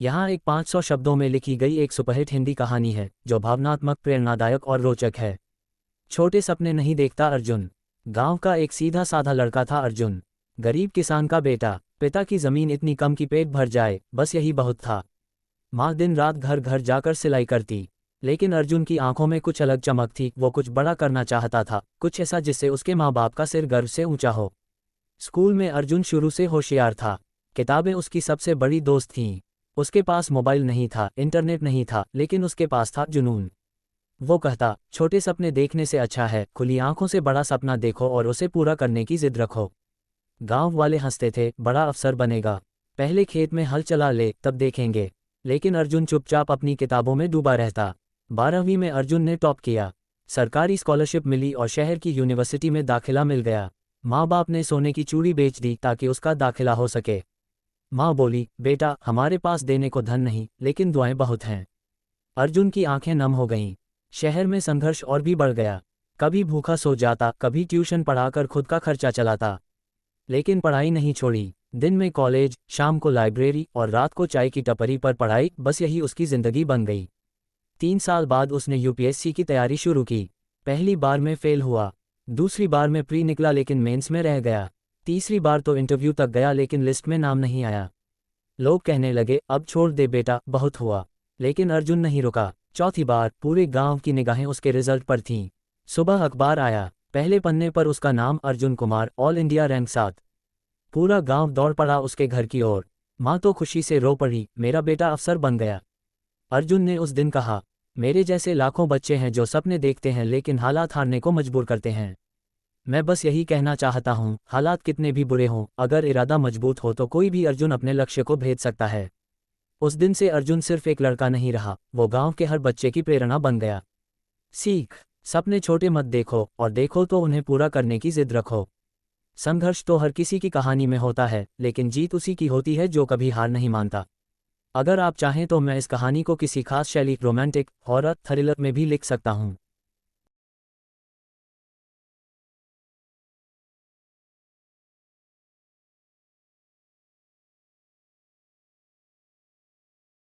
यहाँ एक 500 शब्दों में लिखी गई एक सुपरहिट हिंदी कहानी है जो भावनात्मक, प्रेरणादायक और रोचक है। छोटे सपने नहीं देखता अर्जुन। गांव का एक सीधा साधा लड़का था अर्जुन। गरीब किसान का बेटा। पिता की जमीन इतनी कम कि पेट भर जाए, बस यही बहुत था। माँ दिन रात घर घर जाकर सिलाई करती, लेकिन अर्जुन की आंखों में कुछ अलग चमक थी। वो कुछ बड़ा करना चाहता था, कुछ ऐसा जिससे उसके माँ बाप का सिर गर्व से ऊंचा हो। स्कूल में अर्जुन शुरू से होशियार था। किताबें उसकी सबसे बड़ी दोस्त थीं। उसके पास मोबाइल नहीं था, इंटरनेट नहीं था, लेकिन उसके पास था जुनून। वो कहता, छोटे सपने देखने से अच्छा है खुली आंखों से बड़ा सपना देखो और उसे पूरा करने की जिद रखो। गांव वाले हंसते थे, बड़ा अफसर बनेगा, पहले खेत में हल चला ले तब देखेंगे। लेकिन अर्जुन चुपचाप अपनी किताबों में डूबा रहता। 12वीं में अर्जुन ने टॉप किया। सरकारी स्कॉलरशिप मिली और शहर की यूनिवर्सिटी में दाखिला मिल गया। माँ बाप ने सोने की चूड़ी बेच दी ताकि उसका दाखिला हो सके। माँ बोली, बेटा हमारे पास देने को धन नहीं, लेकिन दुआएं बहुत हैं। अर्जुन की आंखें नम हो गईं। शहर में संघर्ष और भी बढ़ गया। कभी भूखा सो जाता, कभी ट्यूशन पढ़ाकर खुद का खर्चा चलाता। लेकिन पढ़ाई नहीं छोड़ी। दिन में कॉलेज, शाम को लाइब्रेरी और रात को चाय की टपरी पर पढ़ाई, बस यही उसकी जिंदगी बन गई। 3 साल बाद उसने यूपीएससी की तैयारी शुरू की। पहली बार में फेल हुआ, दूसरी बार में प्री निकला लेकिन मेंस में रह गया, तीसरी बार तो इंटरव्यू तक गया लेकिन लिस्ट में नाम नहीं आया। लोग कहने लगे, अब छोड़ दे बेटा, बहुत हुआ। लेकिन अर्जुन नहीं रुका। चौथी बार पूरे गांव की निगाहें उसके रिजल्ट पर थीं। सुबह अखबार आया, पहले पन्ने पर उसका नाम Arjun Kumar, all India rank 7। पूरा गांव दौड़ पड़ा उसके घर की ओर। माँ तो खुशी से रो पड़ी, मेरा बेटा अफसर बन गया। अर्जुन ने उस दिन कहा, मेरे जैसे लाखों बच्चे हैं जो सपने देखते हैं लेकिन हालात हारने को मजबूर करते हैं। मैं बस यही कहना चाहता हूँ, हालात कितने भी बुरे हों, अगर इरादा मजबूत हो तो कोई भी अर्जुन अपने लक्ष्य को भेज सकता है। उस दिन से अर्जुन सिर्फ एक लड़का नहीं रहा, वो गांव के हर बच्चे की प्रेरणा बन गया। सीख, सपने छोटे मत देखो, और देखो तो उन्हें पूरा करने की जिद रखो। संघर्ष तो हर किसी की कहानी में होता है, लेकिन जीत उसी की होती है जो कभी हार नहीं मानता। अगर आप चाहें तो मैं इस कहानी को किसी खास शैली, रोमांटिक, हॉरर, थ्रिलर में भी लिख सकता हूँ।